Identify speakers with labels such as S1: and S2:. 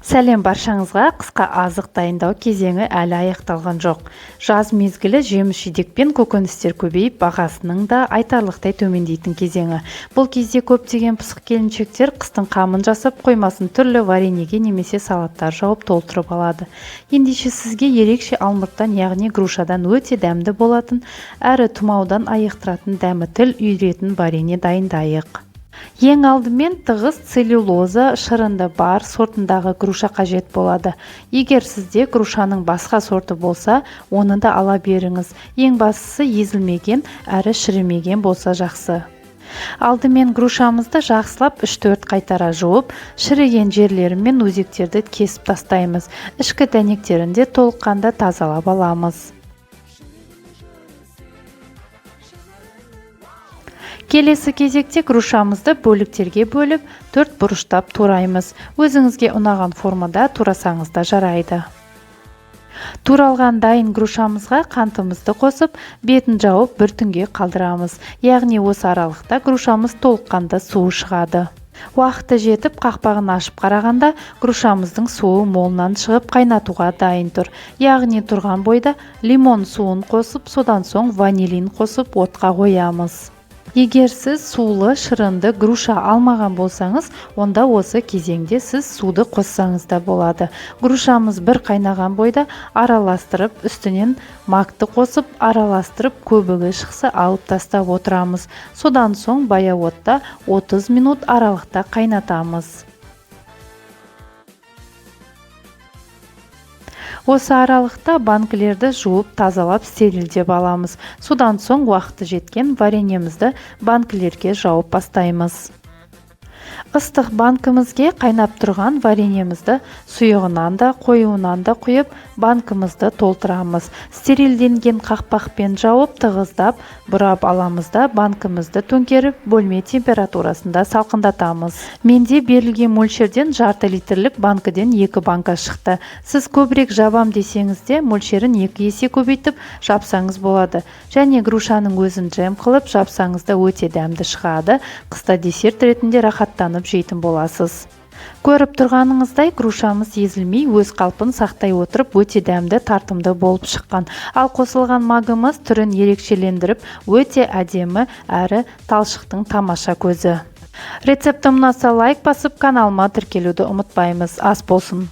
S1: Сәлем баршаңызға. Қысқа азық дайындау кезеңі әлі аяқталған жоқ. Жаз мезгілі жеміс-жидек пен көкөністер көбейіп, бағасының да айтарлықтай төмендейтін кезеңі. Бұл кезде көптеген пысық келіншектер қыстың қамын жасап, қоймасын түрлі вареньеге немесе салаттар жауып толтырып алады. Ендеше сізге ерекше алмұрттан, яғни грушадан өте дәмді болатын, әрі тұмаудан айықтыратын, дәмі тіл үйіретін варенье дайындайық. Ең алдымен тығыз целлюлоза шырынды бар сортындағы груша қажет болады. Егер сізде грушаның басқа сорты болса, оны да ала беріңіз. Ең бастысы езілмеген әрі шірімеген болса жақсы. Алдымен грушамызды жақсылап 3-4 қайтара жуып, шіріген жерлері мен өзектерді кесіп тастаймыз. Ішкі дәнектерін де толыққанда тазалап аламыз. Келесі кезекте грушамызды бөліктерге бөліп, 4 бұрыштап тураймыз. Өзіңізге ұнаған формада турасаңыз да жарайды. Туралған дайын грушамызға қантымызды қосып, бетін жауып бір түнге қалдырамыз. Яғни осы аралықта грушамыз толыққанда суы шығады. Уақыты жетіп, қақпағын ашып қарағанда, грушамыздың суы молынан шығып қайнатуға дайын тұр. Яғни тұрған бойда лимон суын қосып, содан соң ванилин қосып отқа қоямыз. Егер сіз сулы, шырынды груша алмаған болсаңыз, онда осы кезеңде сіз суды қоссаңыз да болады. Грушамыз бір қайнаған бойда араластырып, үстінен макты қосып, араластырып, көбігі шықса алып тастап отырамыз. Содан соң баяу отта 30 минут аралықта қайнатамыз. Осы аралықта банкілерді жуып, тазалап, стерилдеп аламыз. Содан соң уақыты жеткен вареньемізді банкілерге жауып бастаймыз. Ыстық банкімізге қайнап тұрған вареньемізді сұйығынан да, қоюынан да құйып, банкімізді толтырамыз. Стерилденген қақпақпен жауып, тығыздап, бұрап аламыз да банкімізді төңкеріп, бөлме температурасында салқындатамыз. Менде берілген мөлшерден жарты литрлік банкіден 2 банка шықты. Сіз көбірек жабам десеңіз де, мөлшерін 2 есе көбейтіп жапсаңыз болады. Және грушаның өзін джем қылып жапсаңыз да өте дәмді шығады. Қыста десерт ретінде рахаттанып жейтін боласыз. Көріп тұрғаныңыздай грушамыз езілмей, өз қалпын сақтай отырып, өте дәмді, тартымды болып шыққан. Ал қосылған магымыз түрін ерекшелендіріп, өте әдемі әрі талшықтың тамаша көзі. Рецептім ұнаса лайк басып, каналыма тіркелуді ұмытпаймыз. Ас болсын!